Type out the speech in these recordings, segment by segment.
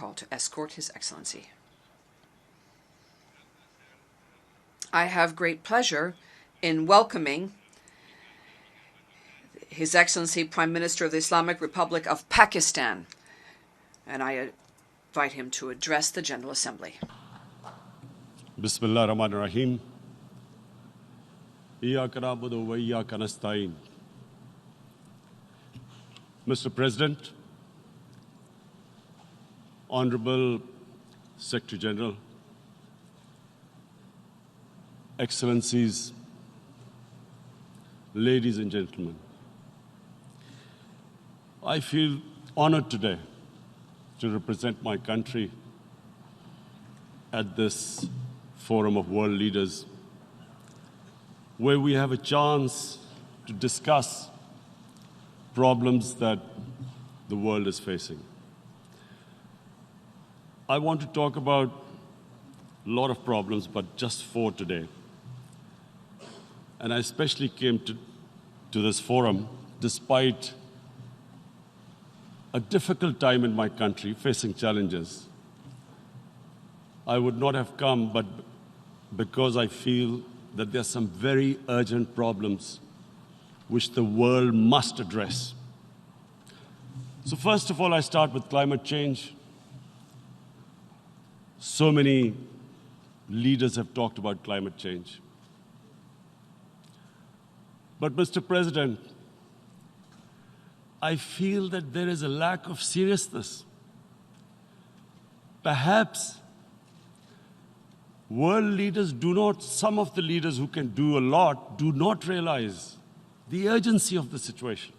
Call to escort His Excellency. I have great pleasure in welcoming His Excellency Prime Minister of the Islamic Republic of Pakistan, and I invite him to address the General Assembly. Bismillah ar-Rahman ar-Rahim. Iyyaka na'budu wa iyyaka nasta'in. Mr. President, Honorable Secretary General, Excellencies, ladies and gentlemen, I feel honored today to represent my country at this forum of world leaders, where we have a chance to discuss problems that the world is facing. I want to talk about a lot of problems, but just 4 today. And I especially came to this forum despite a difficult time in my country, facing challenges. I would not have come, but because I feel that there are some very urgent problems which the world must address. So first of all, I start with climate change. So many leaders have talked about climate change. But Mr. President, I feel that there is a lack of seriousness. Perhaps world leaders some of the leaders who can do a lot, do not realize the urgency of the situation.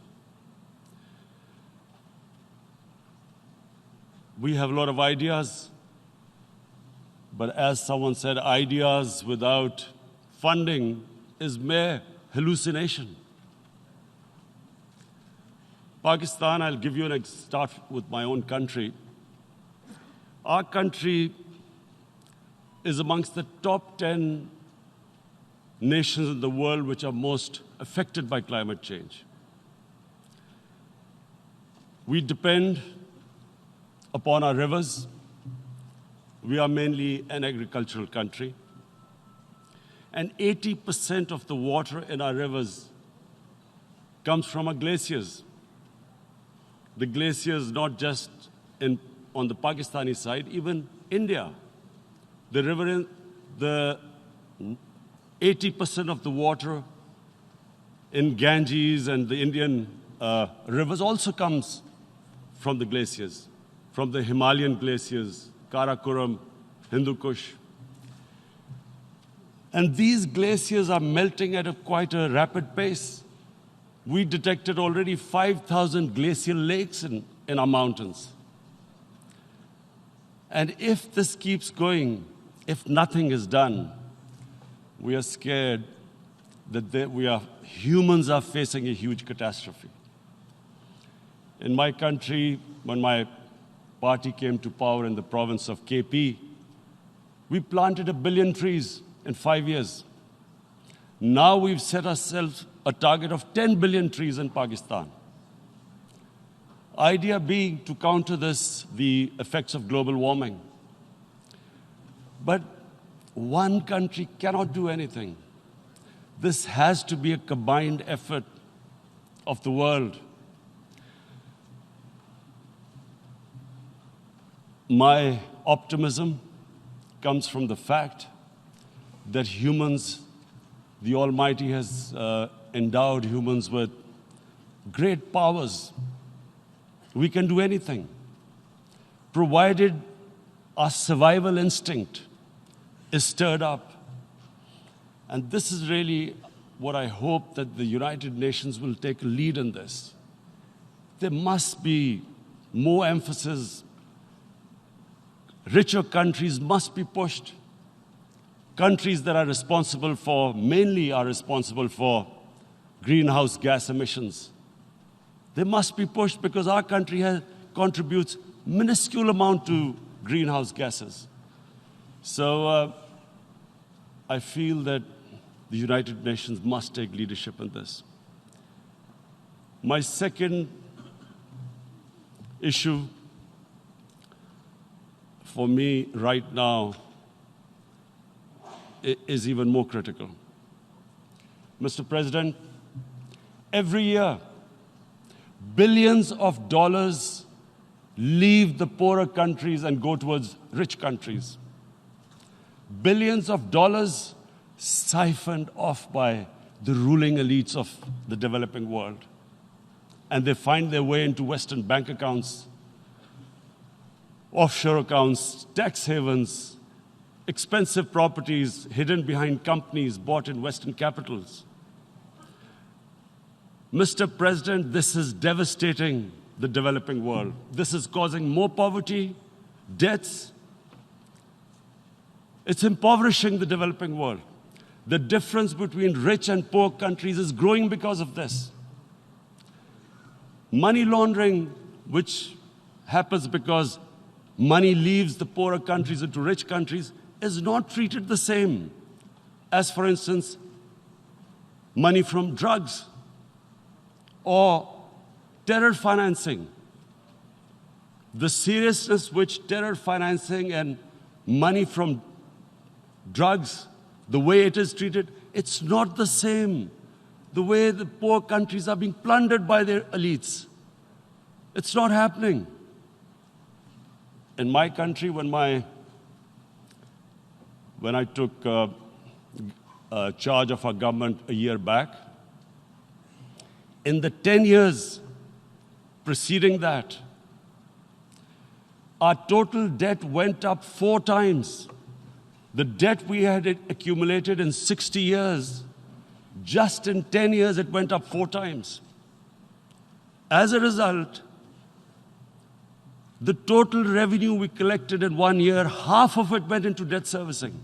We have a lot of ideas, but as someone said, ideas without funding is mere hallucination. Pakistan, I'll give you start with my own country. Our country is amongst the top 10 nations in the world which are most affected by climate change. We depend upon our rivers. We are mainly an agricultural country. And 80% of the water in our rivers comes from our glaciers. The glaciers, not just on the Pakistani side, even India. The 80% of the water in Ganges and the Indian rivers also comes from the glaciers, from the Himalayan glaciers, Karakoram, Hindu Kush. And these glaciers are melting at quite a rapid pace. We detected already 5,000 glacial lakes in our mountains. And if this keeps going, if nothing is done, we are scared that humans are facing a huge catastrophe. In my country, when my party came to power in the province of KP, we planted 1 billion trees in 5 years. Now we've set ourselves a target of 10 billion trees in Pakistan. Idea being to counter the effects of global warming. But one country cannot do anything. This has to be a combined effort of the world. My optimism comes from the fact that humans, the Almighty has endowed humans with great powers. We can do anything, provided our survival instinct is stirred up. And this is really what I hope that the United Nations will take a lead in this. There must be more emphasis. Richer countries must be pushed. Countries that mainly are responsible for greenhouse gas emissions. They must be pushed because our country contributes minuscule amount to greenhouse gases. So I feel that the United Nations must take leadership in this. My second issue for me right now, is even more critical. Mr. President, every year, billions of dollars leave the poorer countries and go towards rich countries. Billions of dollars siphoned off by the ruling elites of the developing world. And they find their way into Western bank accounts, offshore accounts, tax havens, expensive properties hidden behind companies bought in Western capitals. Mr. President, this is devastating the developing world. This is causing more poverty, debts. It's impoverishing the developing world. The difference between rich and poor countries is growing because of this. Money laundering, which happens because money leaves the poorer countries into rich countries, is not treated the same as, for instance, money from drugs or terror financing. The seriousness which terror financing and money from drugs, the way it is treated, it's not the same. The way the poor countries are being plundered by their elites. It's not happening. In my country, when I took charge of our government a year back, in the 10 years preceding that, our total debt went up 4 times. The debt we had accumulated in 60 years, just in 10 years, it went up 4 times. As a result, the total revenue we collected in 1 year, half of it went into debt servicing.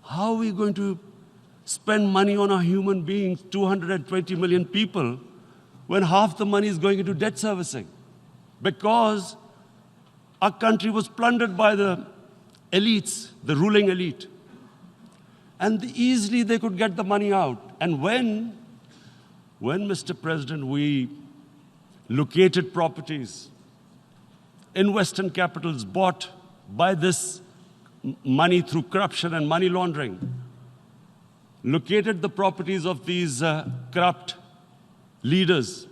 How are we going to spend money on our human beings, 220 million people, when half the money is going into debt servicing? Because our country was plundered by the elites, the ruling elite. And easily they could get the money out. And when, Mr. President, we located properties in Western capitals bought by this money through corruption and money laundering, located the properties of these corrupt leaders,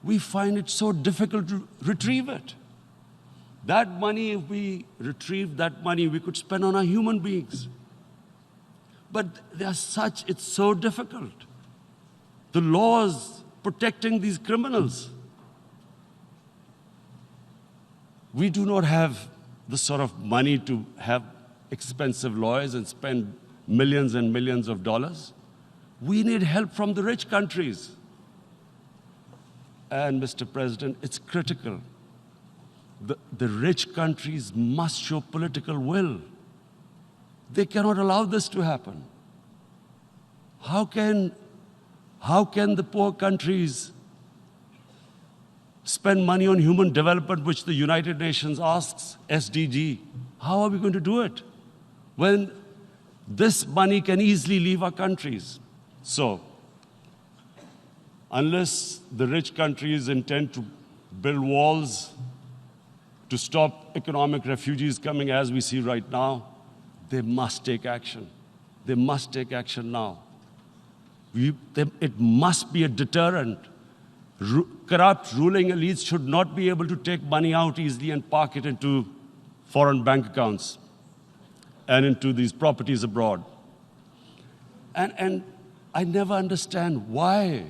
we find it so difficult to retrieve it. That money, if we retrieved that money, we could spend on our human beings. But it's so difficult. The laws protecting these criminals. We do not have the sort of money to have expensive lawyers and spend millions and millions of dollars. We need help from the rich countries. And, Mr. President, it's critical. The rich countries must show political will. They cannot allow this to happen. How can the poor countries spend money on human development, which the United Nations asks, SDG? How are we going to do it when this money can easily leave our countries? So, unless the rich countries intend to build walls to stop economic refugees coming as we see right now, they must take action. They must take action now. It must be a deterrent. Corrupt ruling elites should not be able to take money out easily and park it into foreign bank accounts and into these properties abroad. And I never understand why.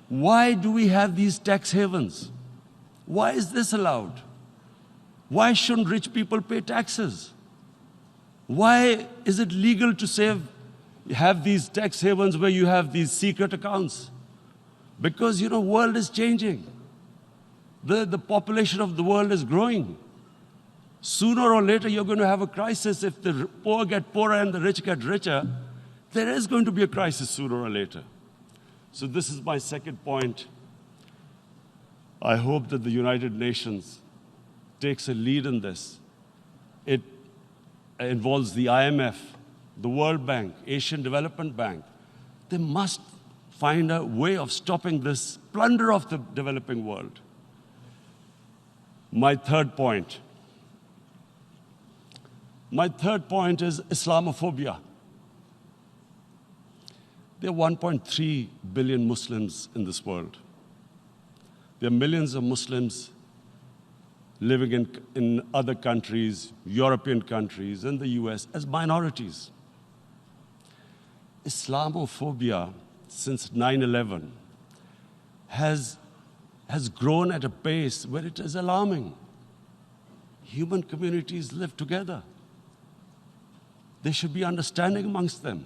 Why do we have these tax havens? Why is this allowed? Why shouldn't rich people pay taxes? Why is it legal to have these tax havens where you have these secret accounts? Because, the world is changing. The population of the world is growing. Sooner or later, you're going to have a crisis. If the poor get poorer and the rich get richer, there is going to be a crisis sooner or later. So this is my second point. I hope that the United Nations takes a lead in this. It involves the IMF, the World Bank, Asian Development Bank. They must find a way of stopping this plunder of the developing world. My third point, My third point is Islamophobia. There are 1.3 billion Muslims in this world. There are millions of Muslims living in other countries, European countries, and the US as minorities. Islamophobia since 9/11 has grown at a pace where it is alarming. Human communities live together. There should be understanding amongst them.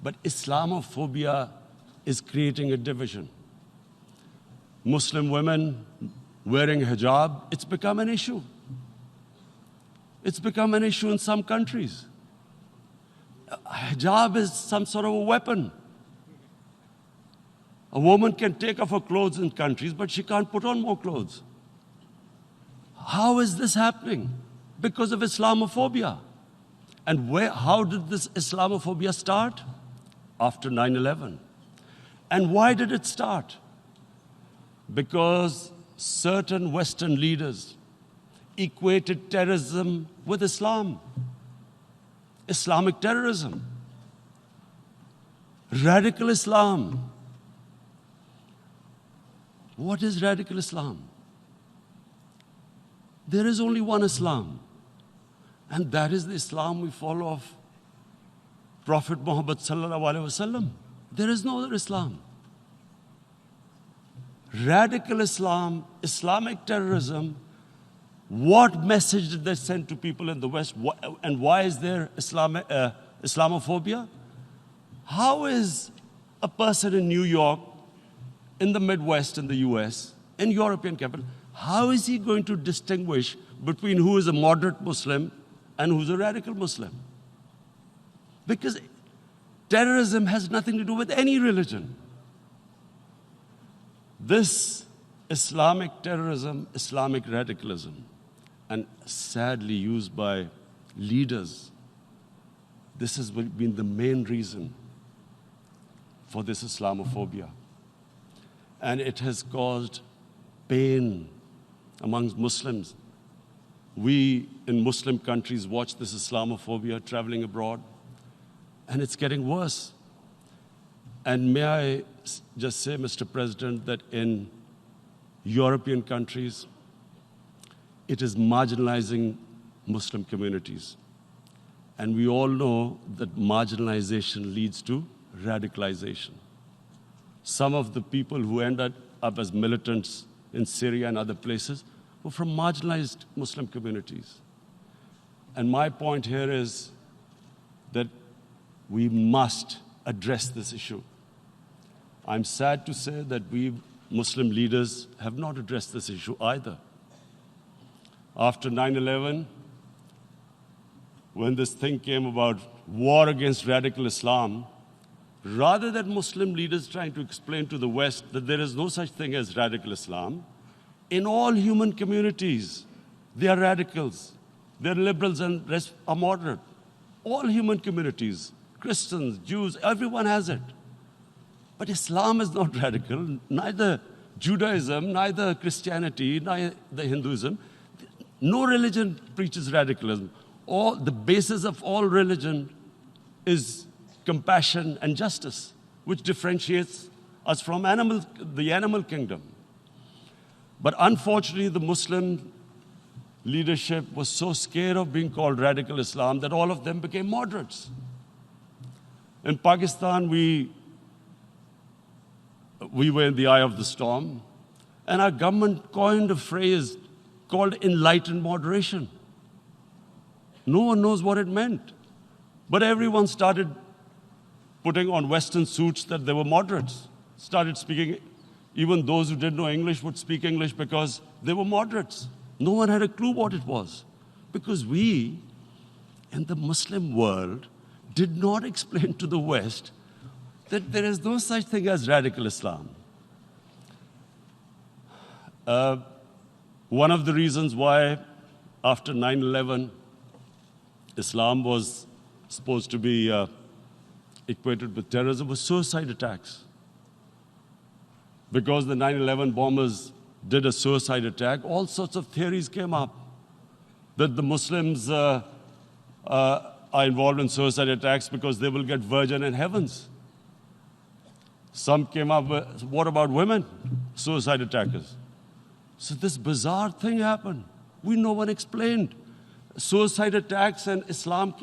But Islamophobia is creating a division. Muslim women wearing hijab, it's become an issue. It's become an issue in some countries. Hijab is some sort of a weapon. A woman can take off her clothes in countries, but she can't put on more clothes. How is this happening? Because of Islamophobia. And how did this Islamophobia start? After 9/11. And why did it start? Because certain Western leaders equated terrorism with Islam. Islamic terrorism. Radical Islam. What is radical Islam? There is only one Islam. And that is the Islam we follow of Prophet Muhammad sallallahu alaihi wasallam. There is no other Islam. Radical Islam, Islamic terrorism, what message did they send to people in the West? And why is there Islamophobia? How is a person in New York, in the Midwest, in the US, in European capital, how is he going to distinguish between who is a moderate Muslim and who's a radical Muslim? Because terrorism has nothing to do with any religion. This Islamic terrorism, Islamic radicalism, and sadly used by leaders, this has been the main reason for this Islamophobia. And it has caused pain amongst Muslims. We in Muslim countries watch this Islamophobia traveling abroad, and it's getting worse. And may I just say, Mr. President, that in European countries, it is marginalizing Muslim communities. And we all know that marginalization leads to radicalization. Some of the people who ended up as militants in Syria and other places were from marginalized Muslim communities. And my point here is that we must address this issue. I'm sad to say that we Muslim leaders have not addressed this issue either. After 9/11, when this thing came about war against radical Islam, rather than Muslim leaders trying to explain to the West that there is no such thing as radical Islam, in all human communities, they are radicals. They're liberals and rest are moderate. All human communities, Christians, Jews, everyone has it. But Islam is not radical, neither Judaism, neither Christianity, neither Hinduism. No religion preaches radicalism. The basis of all religion is compassion and justice, which differentiates us from the animal kingdom. But unfortunately, the Muslim leadership was so scared of being called radical Islam that all of them became moderates. In Pakistan, we were in the eye of the storm, and our government coined a phrase called enlightened moderation. No one knows what it meant. But everyone started putting on Western suits that they were moderates, started speaking. Even those who didn't know English would speak English because they were moderates. No one had a clue what it was. Because we, in the Muslim world, did not explain to the West that there is no such thing as radical Islam. One of the reasons why, after 9/11, Islam was supposed to be equated with terrorism was suicide attacks. Because the 9/11 bombers did a suicide attack, all sorts of theories came up that the Muslims are involved in suicide attacks because they will get virgin in heavens. Some came up with, what about women, suicide attackers? So this bizarre thing happened. No one explained. Suicide attacks and Islam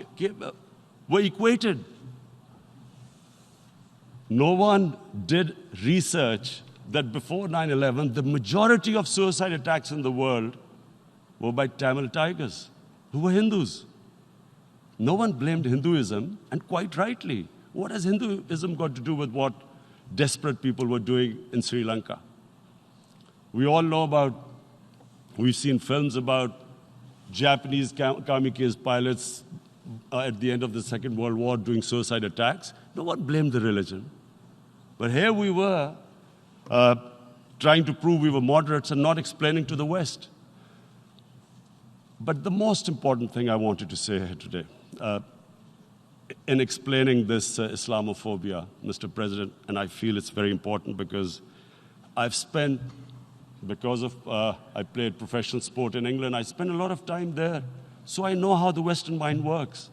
were equated. No one did research that before 9/11, the majority of suicide attacks in the world were by Tamil Tigers, who were Hindus. No one blamed Hinduism, and quite rightly. What has Hinduism got to do with what desperate people were doing in Sri Lanka? We all know we've seen films about Japanese kamikaze pilots at the end of the Second World War doing suicide attacks. No one blamed the religion. But here we were trying to prove we were moderates and not explaining to the West. But the most important thing I wanted to say here today, in explaining this Islamophobia, Mr. President, and I feel it's very important because I've spent, because of I played professional sport in England, I spent a lot of time there. So I know how the Western mind works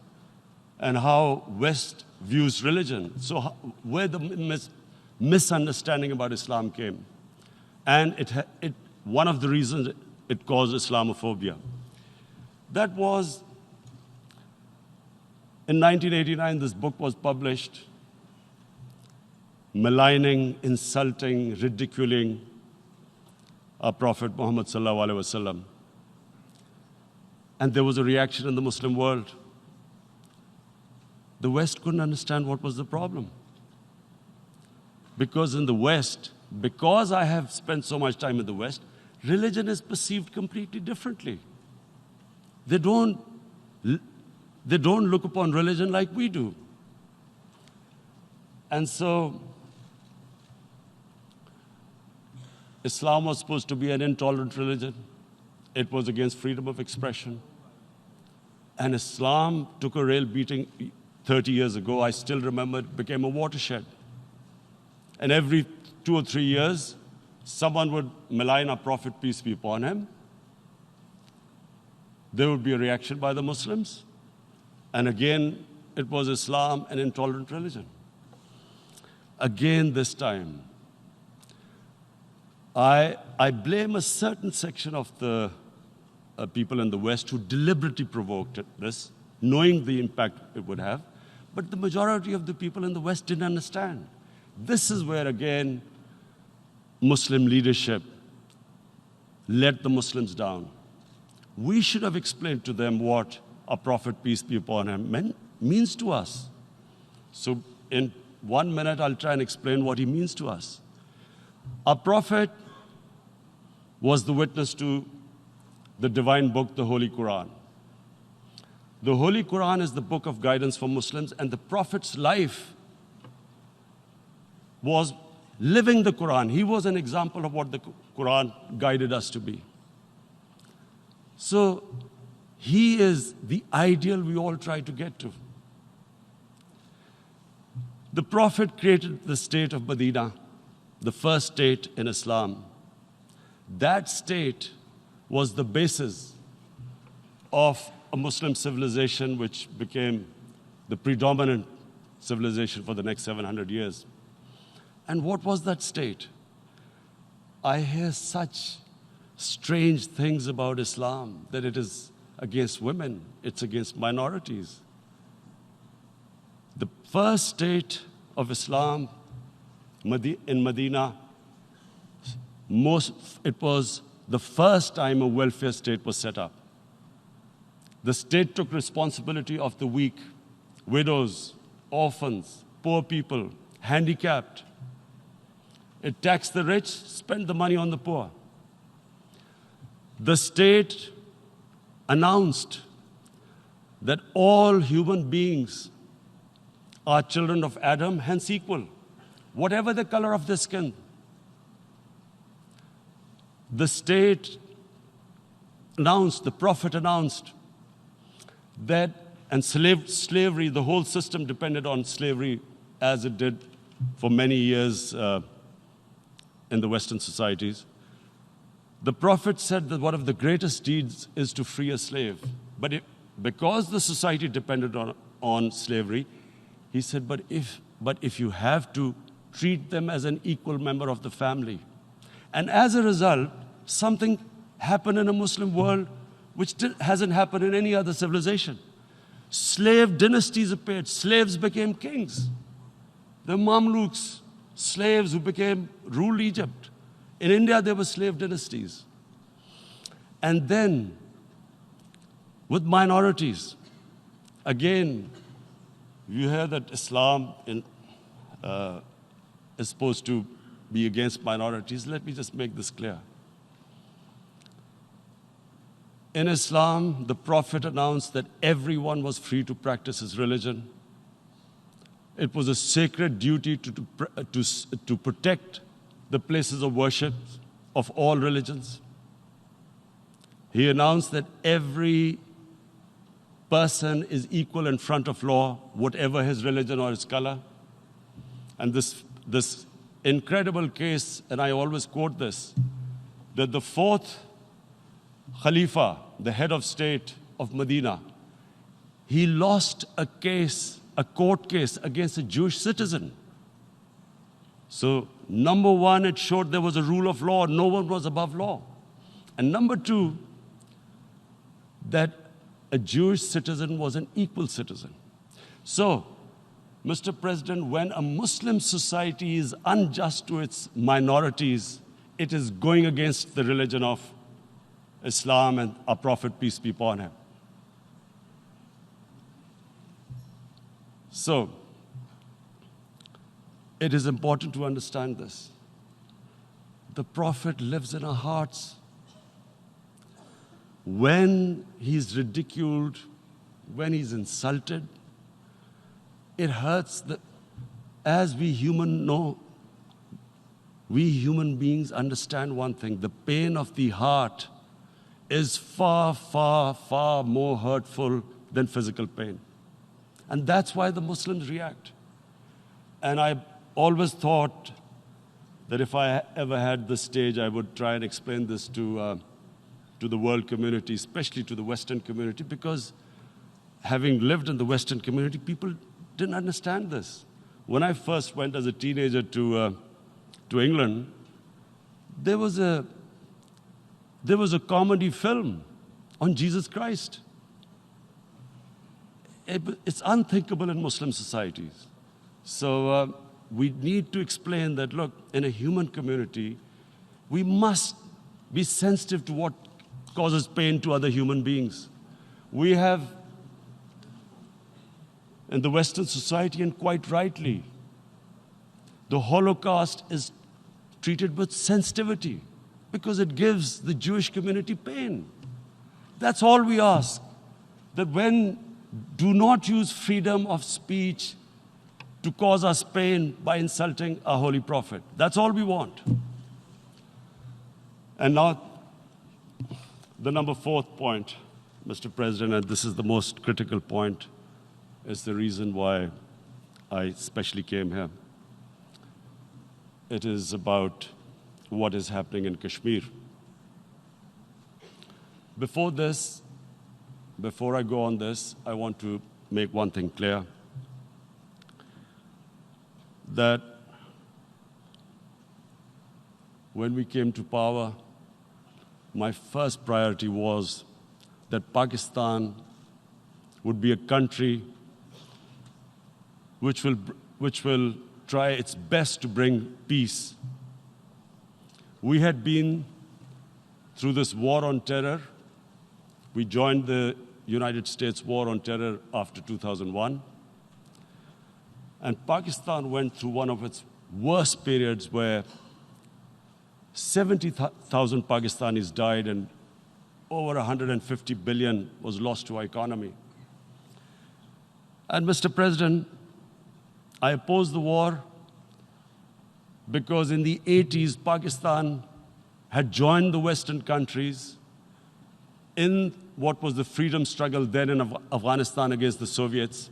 and how West views religion. So where the misunderstanding about Islam came. And one of the reasons it caused Islamophobia. That was, in 1989, this book was published, maligning, insulting, ridiculing our Prophet Muhammad sallallahu alaihi wasallam. And there was a reaction in the Muslim world. The West couldn't understand what was the problem. Because in the West, because I have spent so much time in the West, religion is perceived completely differently. They don't look upon religion like we do. And so, Islam was supposed to be an intolerant religion. It was against freedom of expression. And Islam took a real beating 30 years ago. I still remember it became a watershed. And every 2 or 3 years, someone would malign our Prophet, peace be upon him. There would be a reaction by the Muslims. And again, it was Islam, an intolerant religion. Again, this time, I blame a certain section of the people in the West who deliberately provoked this, knowing the impact it would have. But the majority of the people in the West didn't understand. This is where, again, Muslim leadership let the Muslims down. We should have explained to them what our Prophet, peace be upon him, means to us. So in 1 minute, I'll try and explain what he means to us. Our Prophet was the witness to the divine book, the Holy Quran. The Holy Quran is the book of guidance for Muslims, and the Prophet's life was living the Quran. He was an example of what the Quran guided us to be. So he is the ideal we all try to get to. The Prophet created the state of Medina, the first state in Islam. That state was the basis of a Muslim civilization which became the predominant civilization for the next 700 years. And what was that state? I hear such strange things about Islam, that it is against women, it's against minorities. The first state of Islam in Medina, it was the first time a welfare state was set up. The state took responsibility of the weak, widows, orphans, poor people, handicapped. It taxed the rich, spent the money on the poor. The state announced that all human beings are children of Adam, hence equal, whatever the color of their skin. The state announced, the Prophet announced that, and slavery, the whole system depended on slavery as it did for many years in the Western societies. The Prophet said that one of the greatest deeds is to free a slave. But because the society depended on slavery, he said, but if you have to, treat them as an equal member of the family. And as a result, something happened in a Muslim world which hasn't happened in any other civilization. Slave dynasties appeared. Slaves became kings. The Mamluks, slaves who ruled Egypt. In India, there were slave dynasties. And then, with minorities, again, you hear that Islam is supposed to be against minorities. Let me just make this clear. In Islam, the Prophet announced that everyone was free to practice his religion. It was a sacred duty to protect the places of worship of all religions. He announced that every person is equal in front of law, whatever his religion or his color. And this incredible case, and I always quote this, that the fourth Khalifa, the head of state of Medina, he lost a court case against a Jewish citizen. So, number one, it showed there was a rule of law, no one was above law. And number two, that a Jewish citizen was an equal citizen. So, Mr. President, when a Muslim society is unjust to its minorities, it is going against the religion of Islam and our Prophet, peace be upon him. So, it is important to understand this. The Prophet lives in our hearts. When he's ridiculed, when he's insulted, it hurts. As we human beings understand one thing: the pain of the heart is far, far, far more hurtful than physical pain. And that's why the Muslims react. And I always thought that if I ever had this stage, I would try and explain this to the world community, especially to the Western community, because having lived in the Western community, people didn't understand this. When I first went as a teenager to England, there was a comedy film on Jesus Christ. It's unthinkable in Muslim societies. So we need to explain that, look, in a human community, we must be sensitive to what causes pain to other human beings. We have, in the Western society, and quite rightly, the Holocaust is treated with sensitivity because it gives the Jewish community pain. That's all we ask. That do not use freedom of speech to cause us pain by insulting our holy prophet. That's all we want. And now, the number fourth point, Mr. President, and this is the most critical point, is the reason why I especially came here. It is about what is happening in Kashmir. Before I go on this, I want to make one thing clear, that when we came to power, my first priority was that Pakistan would be a country which will try its best to bring peace. We had been through this war on terror. We joined the United States war on terror after 2001. And Pakistan went through one of its worst periods where 70,000 Pakistanis died and over 150 billion was lost to our economy. And Mr. President, I opposed the war because in the 80s, Pakistan had joined the Western countries in what was the freedom struggle then in Afghanistan against the Soviets.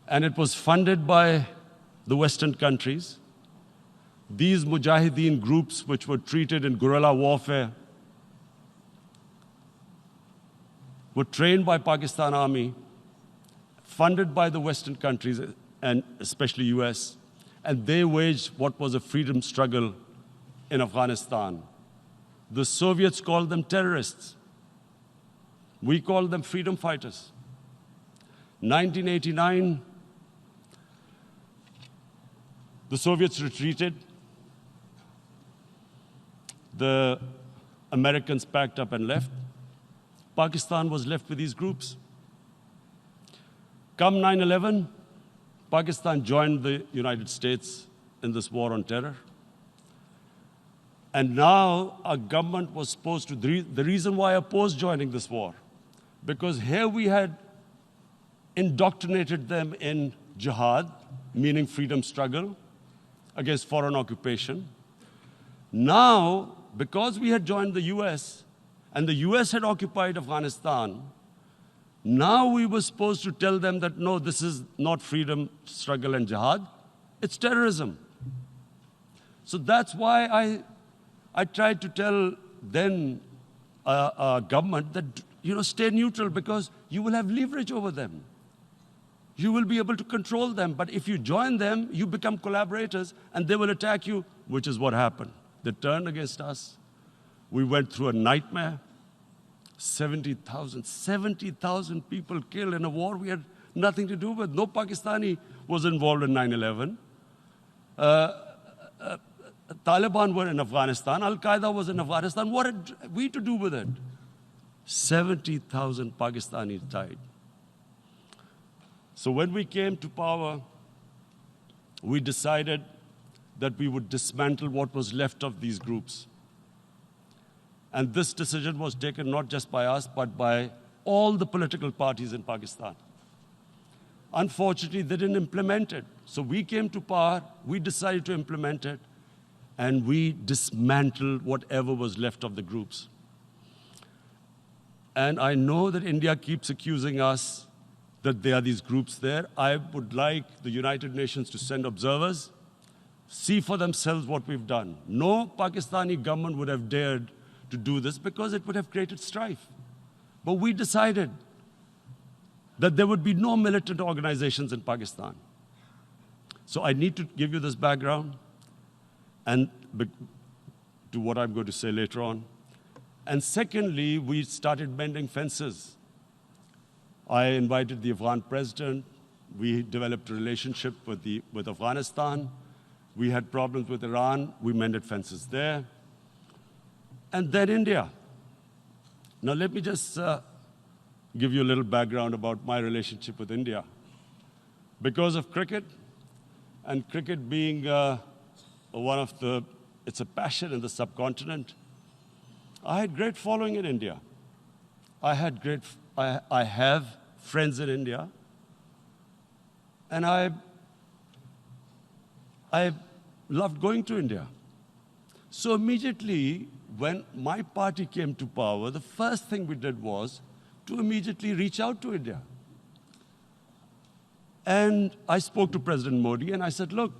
And it was funded by the Western countries. These Mujahideen groups, which were treated in guerrilla warfare, were trained by Pakistan Army, funded by the Western countries, and especially US, and they waged what was a freedom struggle in Afghanistan. The Soviets called them terrorists. We called them freedom fighters. 1989, the Soviets retreated. The Americans packed up and left. Pakistan was left with these groups. Come 9/11, Pakistan joined the United States in this war on terror. And now our government was supposed to, the reason why I opposed joining this war, because here we had indoctrinated them in jihad, meaning freedom struggle against foreign occupation. Now, because we had joined the US, and the US had occupied Afghanistan, now we were supposed to tell them that, no, this is not freedom struggle and jihad, it's terrorism. So that's why I tried to tell then government that, stay neutral, because you will have leverage over them. You will be able to control them. But if you join them, you become collaborators, and they will attack you, which is what happened. They turned against us. We went through a nightmare. 70,000 people killed in a war we had nothing to do with. No Pakistani was involved in 9/11. Taliban were in Afghanistan. Al-Qaeda was in Afghanistan. What had we to do with it? 70,000 Pakistanis died. So when we came to power, we decided that we would dismantle what was left of these groups. And this decision was taken not just by us, but by all the political parties in Pakistan. Unfortunately, they didn't implement it. So we came to power, we decided to implement it, and we dismantled whatever was left of the groups. And I know that India keeps accusing us that there are these groups there. I would like the United Nations to send observers, see for themselves what we've done. No Pakistani government would have dared to do this because it would have created strife. But we decided that there would be no militant organizations in Pakistan. So I need to give you this background and to what I'm going to say later on. And secondly, we started mending fences. I invited the Afghan president. We developed a relationship with Afghanistan. We had problems with Iran. We mended fences there. And then India. Now let me just give you a little background about my relationship with India. Because of cricket, and cricket being it's a passion in the subcontinent, I had great following in India. I have friends in India, and I loved going to India. So immediately, when my party came to power, the first thing we did was to immediately reach out to India. And I spoke to President Modi, and I said, look,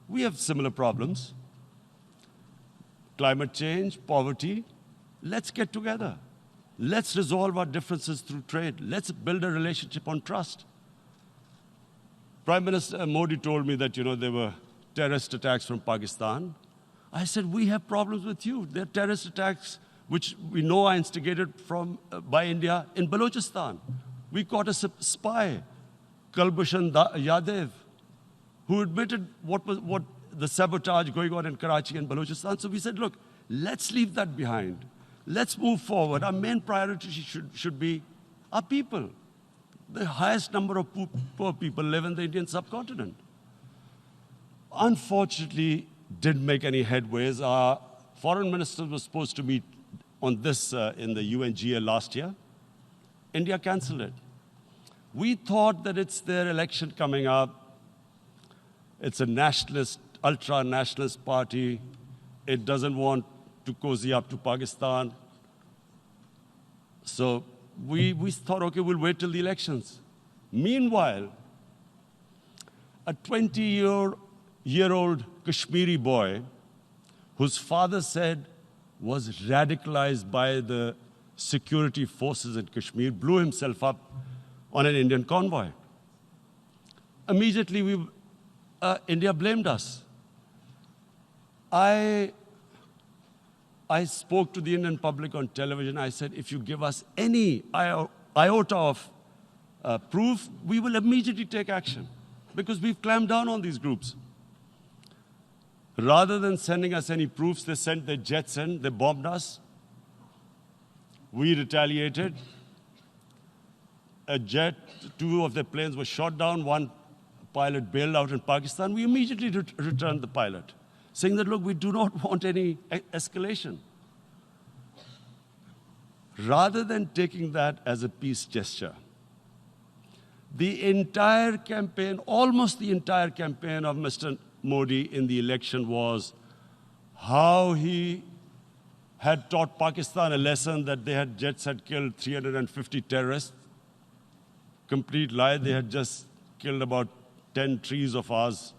we have similar problems. Climate change, poverty. Let's get together. Let's resolve our differences through trade. Let's build a relationship on trust. Prime Minister Modi told me that, there were terrorist attacks from Pakistan. I said, we have problems with you. There are terrorist attacks which we know are instigated by India in Balochistan. We caught a spy, Kulbhushan Yadav, who admitted what the sabotage going on in Karachi and Balochistan. So we said, look, let's leave that behind. Let's move forward. Our main priority should be our people. The highest number of poor people live in the Indian subcontinent. Unfortunately, didn't make any headways. Our foreign ministers were supposed to meet on this in the UNGA last year. India canceled it. We thought that it's their election coming up. It's a nationalist, ultra-nationalist party. It doesn't want to cozy up to Pakistan. So we thought, okay, we'll wait till the elections. Meanwhile, a 20-year-old Kashmiri boy, whose father said was radicalized by the security forces in Kashmir, blew himself up on an Indian convoy. Immediately, India blamed us. I spoke to the Indian public on television. I said, if you give us any iota of proof, we will immediately take action, because we've clamped down on these groups. Rather than sending us any proofs, they sent their jets in, they bombed us. We retaliated. A jet, 2 of their planes were shot down, 1 pilot bailed out in Pakistan. We immediately returned the pilot, saying that, look, we do not want any escalation. Rather than taking that as a peace gesture, the entire campaign, almost the entire campaign of Mr. Modi in the election was how he had taught Pakistan a lesson that jets had killed 350 terrorists. Complete lie. They had just killed about 10 trees of ours,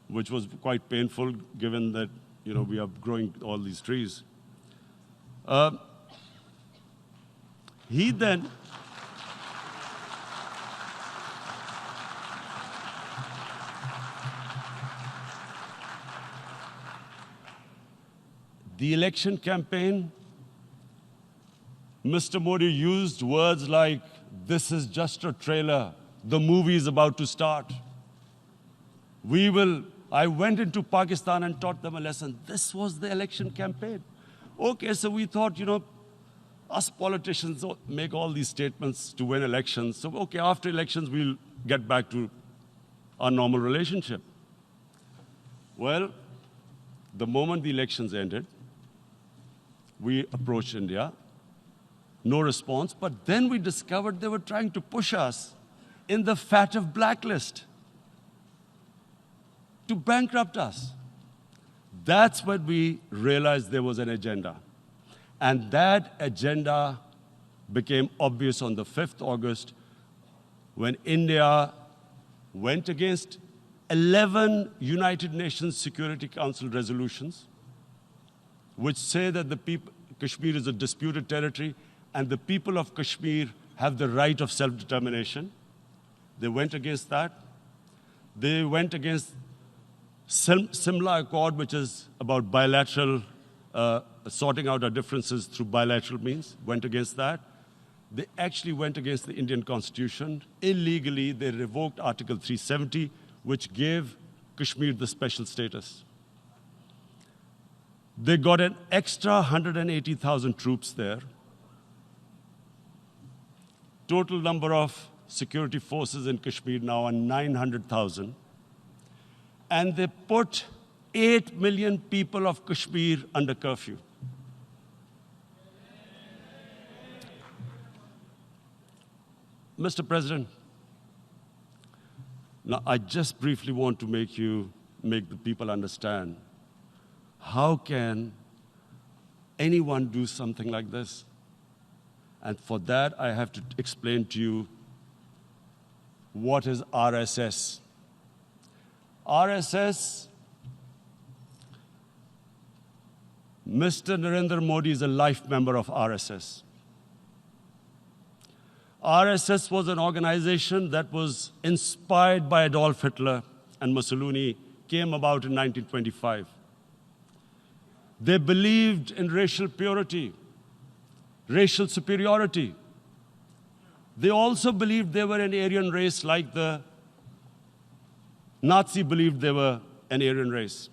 which was quite painful given that, we are growing all these trees. He then the election campaign, Mr. Modi used words like, this is just a trailer, the movie is about to start. I went into Pakistan and taught them a lesson. This was the election campaign. Okay, so we thought, us politicians make all these statements to win elections. So, okay, after elections, we'll get back to our normal relationship. Well, the moment the elections ended, we approached India, no response, but then we discovered they were trying to push us in the FATF blacklist to bankrupt us. That's when we realized there was an agenda. And that agenda became obvious on the 5th August when India went against 11 United Nations Security Council resolutions, which say that Kashmir is a disputed territory and the people of Kashmir have the right of self-determination. They went against that. They went against Simla Accord, which is about bilateral, sorting out our differences through bilateral means, went against that. They actually went against the Indian Constitution. Illegally, they revoked Article 370, which gave Kashmir the special status. They got an extra 180,000 troops there. Total number of security forces in Kashmir now are 900,000. And they put 8 million people of Kashmir under curfew. Mr. President, now I just briefly want to make the people understand, how can anyone do something like this? And for that, I have to explain to you what is RSS. RSS, Mr. Narendra Modi is a life member of RSS. RSS was an organization that was inspired by Adolf Hitler and Mussolini, came about in 1925. They believed in racial purity, racial superiority. They also believed they were an Aryan race like the Nazi believed they were an Aryan race.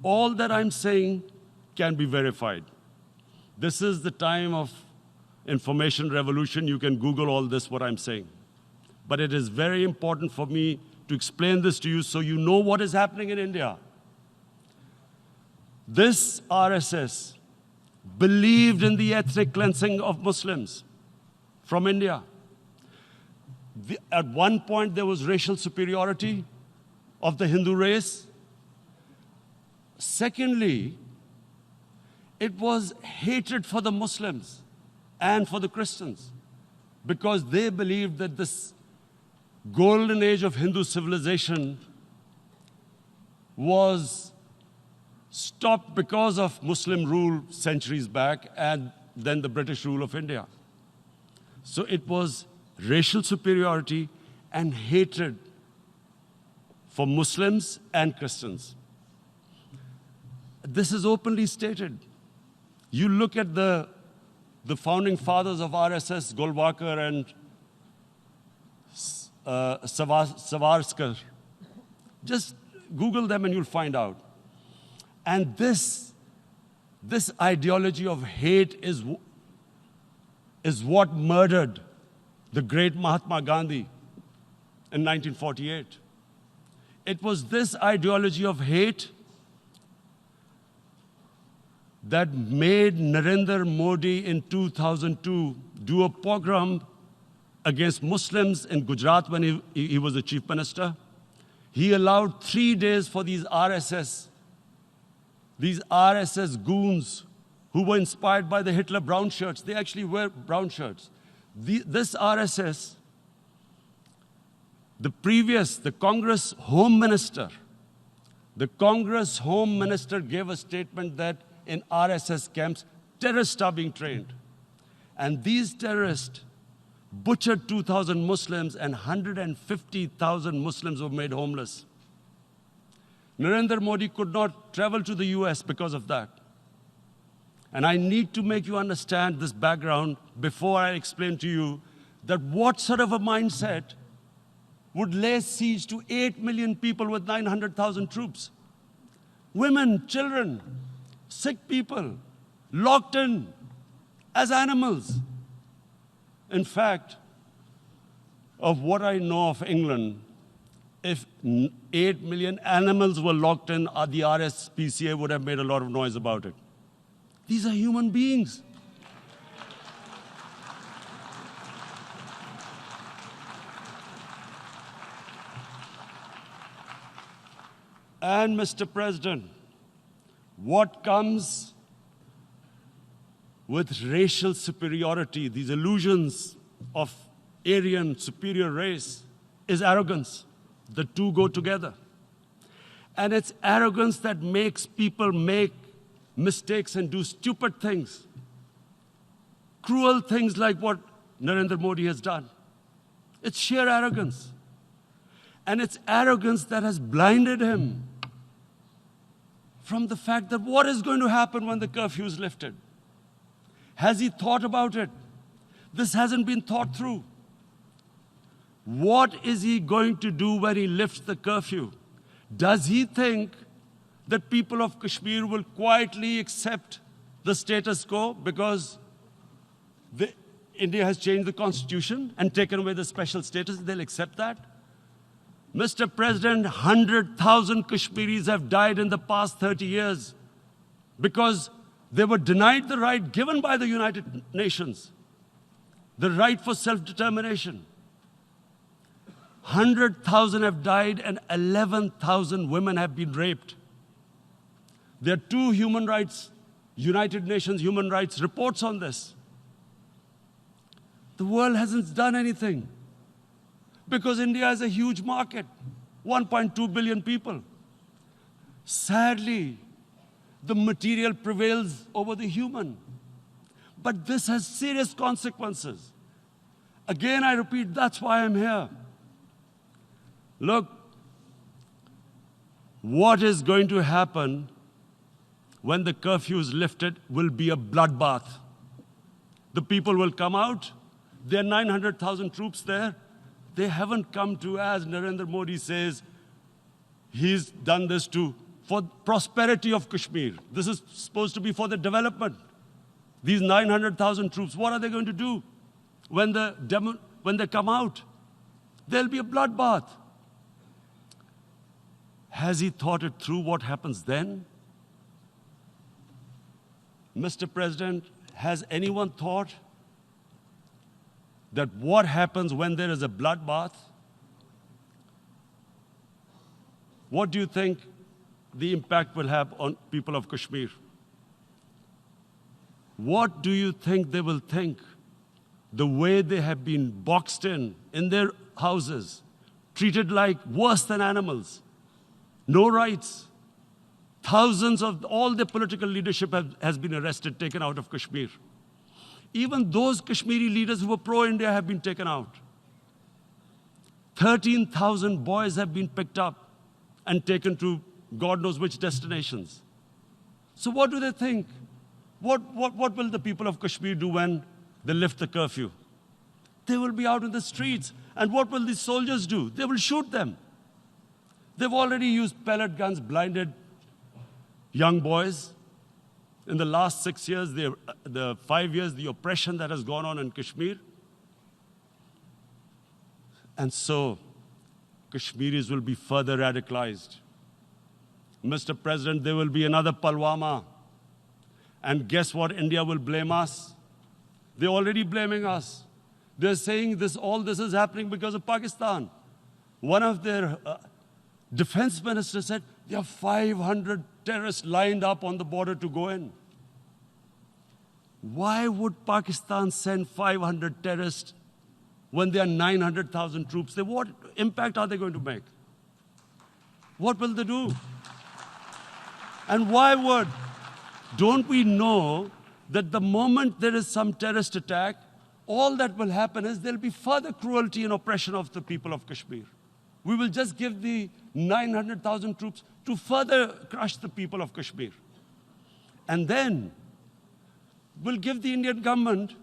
All that I'm saying can be verified. This is the time of information revolution. You can Google all this, what I'm saying. But it is very important for me to explain this to you so you know what is happening in India. This RSS believed in the ethnic cleansing of Muslims from India. At one point, there was racial superiority of the Hindu race. Secondly, it was hatred for the Muslims and for the Christians, because they believed that this golden age of Hindu civilization was stopped because of Muslim rule centuries back, and than the British rule of India. So it was racial superiority and hatred for Muslims and Christians. This is openly stated. You look at the founding fathers of RSS, Golwalkar and Savarkar. Just Google them and you'll find out. And this ideology of hate is what murdered the great Mahatma Gandhi in 1948. It was this ideology of hate that made Narendra Modi in 2002 do a pogrom against Muslims in Gujarat when he was the chief minister. He allowed 3 days for these RSS goons who were inspired by the Hitler brown shirts. They actually wear brown shirts. This RSS, the Congress Home Minister gave a statement that in RSS camps, terrorists are being trained. And these terrorists butchered 2,000 Muslims and 150,000 Muslims were made homeless. Narendra Modi could not travel to the US because of that. And I need to make you understand this background before I explain to you that what sort of a mindset would lay siege to 8 million people with 900,000 troops. Women, children, sick people, locked in as animals. In fact, of what I know of England, if 8 million animals were locked in, the RSPCA would have made a lot of noise about it. These are human beings. And Mr. President, what comes with racial superiority, these illusions of Aryan superior race, is arrogance. The two go together. And it's arrogance that makes people make mistakes and do stupid things. Cruel things like what Narendra Modi has done. It's sheer arrogance. And it's arrogance that has blinded him from the fact that what is going to happen when the curfew is lifted? Has he thought about it? This hasn't been thought through. What is he going to do when he lifts the curfew? Does he think that people of Kashmir will quietly accept the status quo because India has changed the constitution and taken away the special status? They'll accept that? Mr. President, 100,000 Kashmiris have died in the past 30 years because they were denied the right given by the United Nations, the right for self-determination. 100,000 have died and 11,000 women have been raped. There are two United Nations human rights reports on this. The world hasn't done anything because India is a huge market, 1.2 billion people. Sadly, the material prevails over the human. But this has serious consequences. Again, I repeat, that's why I'm here. Look, what is going to happen when the curfew is lifted will be a bloodbath. The people will come out. There are 900,000 troops there. They haven't come to, as Narendra Modi says, he's done this for prosperity of Kashmir. This is supposed to be for the development. These 900,000 troops, what are they going to do when they come out? There'll be a bloodbath. Has he thought it through what happens then? Mr. President, has anyone thought that what happens when there is a bloodbath? What do you think the impact will have on people of Kashmir? What do you think they will think? The way they have been boxed in their houses, treated like worse than animals, no rights. Thousands of all the political leadership has been arrested, taken out of Kashmir. Even those Kashmiri leaders who were pro-India have been taken out. 13,000 boys have been picked up and taken to God knows which destinations. So what do they think? What will the people of Kashmir do when they lift the curfew? They will be out in the streets. And what will these soldiers do? They will shoot them. They've already used pellet guns, blinded young boys. In the last 6 years, the 5 years, the oppression that has gone on in Kashmir. And so, Kashmiris will be further radicalized. Mr. President, there will be another Pulwama. And guess what? India will blame us. They're already blaming us. They're saying all this is happening because of Pakistan. One of their defense ministers said, there are 500 terrorists lined up on the border to go in. Why would Pakistan send 500 terrorists when there are 900,000 troops? What impact are they going to make? What will they do? And don't we know that the moment there is some terrorist attack, all that will happen is there'll be further cruelty and oppression of the people of Kashmir. We will just give the 900,000 troops to further crush the people of Kashmir. And then we'll give the Indian government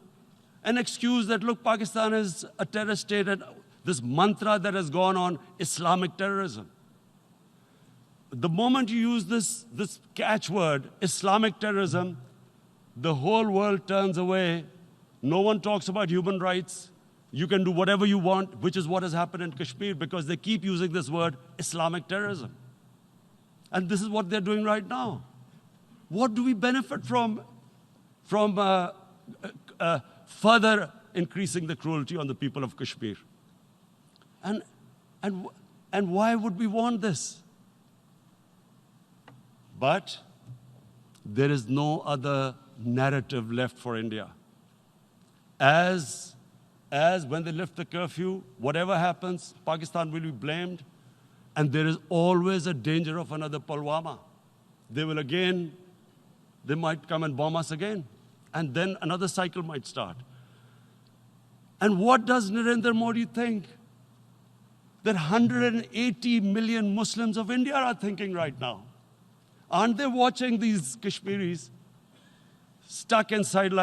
an excuse that, look, Pakistan is a terrorist state, and this mantra that has gone on, Islamic terrorism. The moment you use this catchword, Islamic terrorism, the whole world turns away. No one talks about human rights. You can do whatever you want, which is what has happened in Kashmir, because they keep using this word, Islamic terrorism. And this is what they're doing right now. What do we benefit from further increasing the cruelty on the people of Kashmir? And why would we want this? But there is no other narrative left for India. As when they lift the curfew, whatever happens, Pakistan will be blamed, and there is always a danger of another Pulwama. They might come and bomb us again, and then another cycle might start. And what does Narendra Modi think that 180 million Muslims of India are thinking right now? Aren't they watching these Kashmiris stuck inside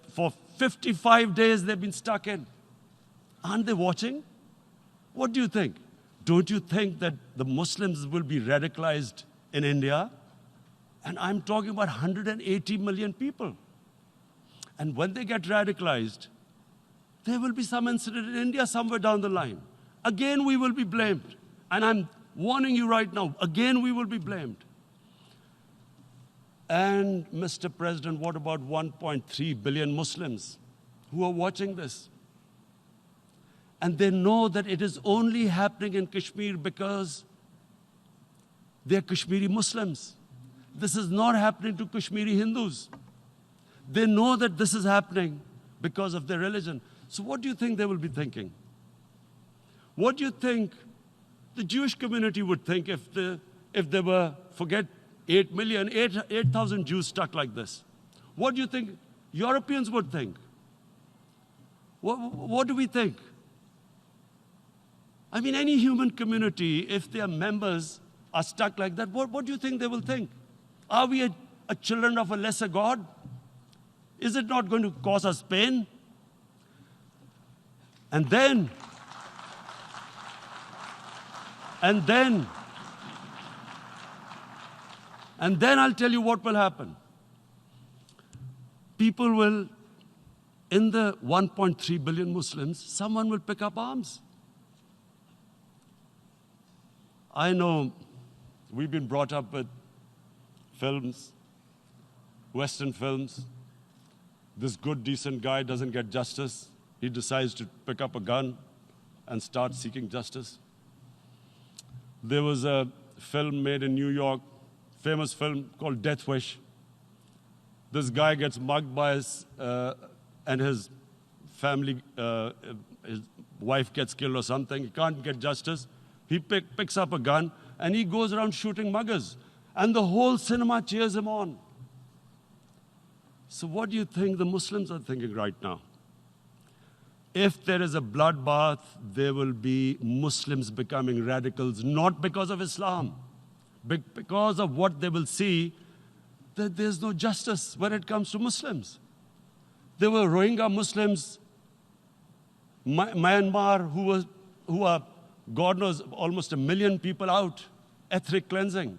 for 55 days they've been stuck in? Aren't they watching? What do you think? Don't you think that the Muslims will be radicalized in India? And I'm talking about 180 million people. And when they get radicalized, there will be some incident in India somewhere down the line. Again, we will be blamed. And I'm warning you right now, again, we will be blamed. And, Mr. President, what about 1.3 billion Muslims who are watching this? And they know that it is only happening in Kashmir because they're Kashmiri Muslims. This is not happening to Kashmiri Hindus. They know that this is happening because of their religion. So what do you think they will be thinking? What do you think the Jewish community would think if they were, forget 8,000 Jews stuck like this? What do you think Europeans would think? What do we think? I mean, any human community, if their members are stuck like that, what do you think they will think? Are we a children of a lesser God? Is it not going to cause us pain? And then I'll tell you what will happen. People will, in the 1.3 billion Muslims, someone will pick up arms. I know we've been brought up with films, Western films. This good, decent guy doesn't get justice. He decides to pick up a gun and start seeking justice. There was a film made in New York, famous film called Death Wish. This guy gets mugged by and his family, his wife gets killed or something. He can't get justice. He picks up a gun and he goes around shooting muggers. And the whole cinema cheers him on. So what do you think the Muslims are thinking right now? If there is a bloodbath, there will be Muslims becoming radicals, not because of Islam, but because of what they will see, that there's no justice when it comes to Muslims. There were Rohingya Muslims, Myanmar, who are, God knows, almost 1 million people out, ethnic cleansing.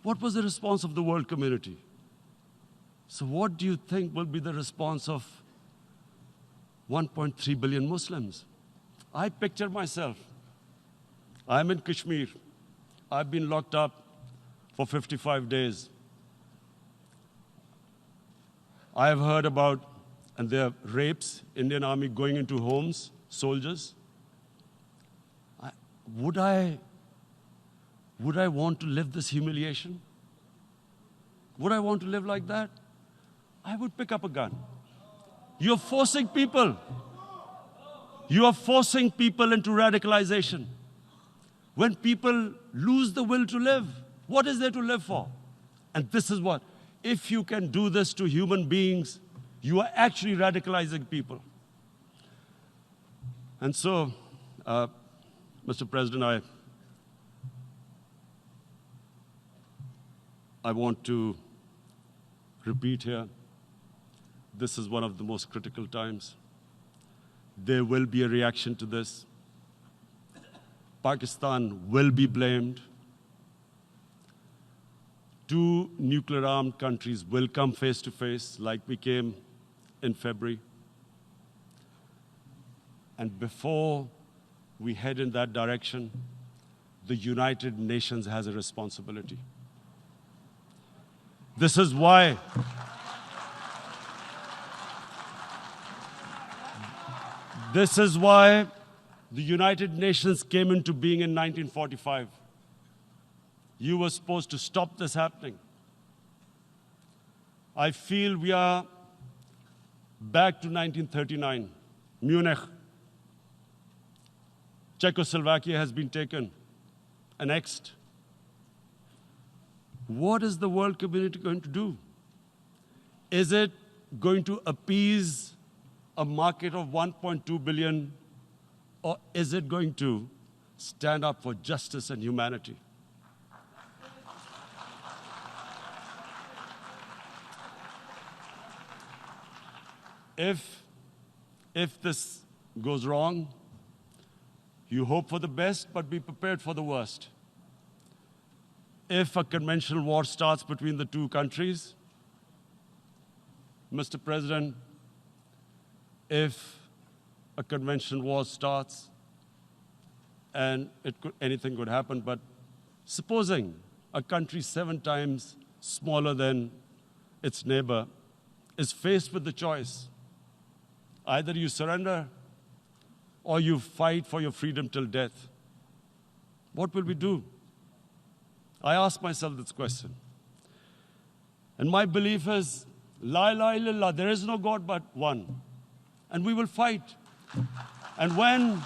What was the response of the world community? So what do you think will be the response of 1.3 billion Muslims? I picture myself. I'm in Kashmir. I've been locked up for 55 days. I have heard about, and there are rapes, Indian Army going into homes, soldiers. Would I want to live this humiliation? Would I want to live like that? I would pick up a gun. You're forcing people. You are forcing people into radicalization. When people lose the will to live, what is there to live for? And this is what, if you can do this to human beings, you are actually radicalizing people. And so, Mr. President, I want to repeat here, this is one of the most critical times. There will be a reaction to this. Pakistan will be blamed. 2 nuclear-armed countries will come face to face like we came in February. And before we head in that direction, the United Nations has a responsibility. This is why the United Nations came into being in 1945. You were supposed to stop this happening. I feel we are back to 1939, Munich. Czechoslovakia has been taken, annexed. What is the world community going to do? Is it going to appease a market of 1.2 billion, or is it going to stand up for justice and humanity? If this goes wrong, you hope for the best, but be prepared for the worst. If a conventional war starts between the 2 countries, Mr. President, if a conventional war starts, and anything could happen, but supposing a country 7 times smaller than its neighbor is faced with the choice, either you surrender or you fight for your freedom till death, what will we do? I ask myself this question. And my belief is, La ilaha illallah, there is no God but one. And we will fight. And when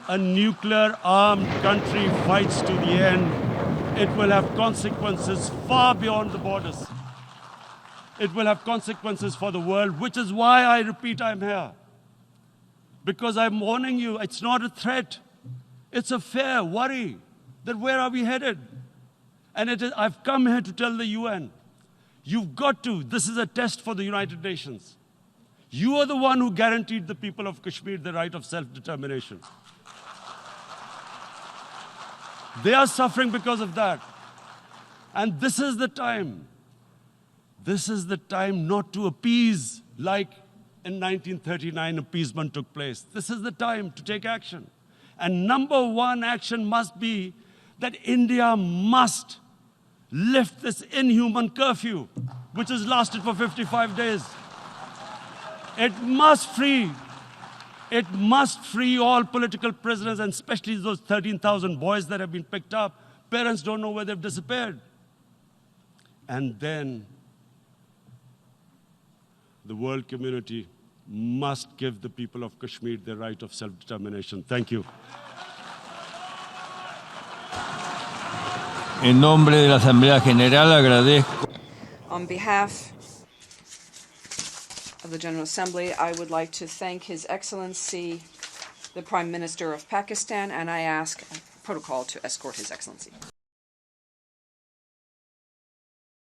a nuclear-armed country fights to the end, it will have consequences far beyond the borders. It will have consequences for the world, which is why I repeat I'm here. Because I'm warning you, it's not a threat. It's a fair worry that where are we headed? And I've come here to tell the UN, you've got to, this is a test for the United Nations. You are the one who guaranteed the people of Kashmir the right of self-determination. They are suffering because of that. And this is the time. This is the time not to appease like in 1939 appeasement took place. This is the time to take action. And number 1 action must be that India must lift this inhuman curfew, which has lasted for 55 days. It must free all political prisoners, and especially those 13,000 boys that have been picked up. Parents don't know where they've disappeared. And then the world community must give the people of Kashmir the right of self-determination. Thank you. En nombre de la Asamblea General agradezco. On behalf of the General Assembly, I would like to thank His Excellency, the Prime Minister of Pakistan, and I ask protocol to escort His Excellency.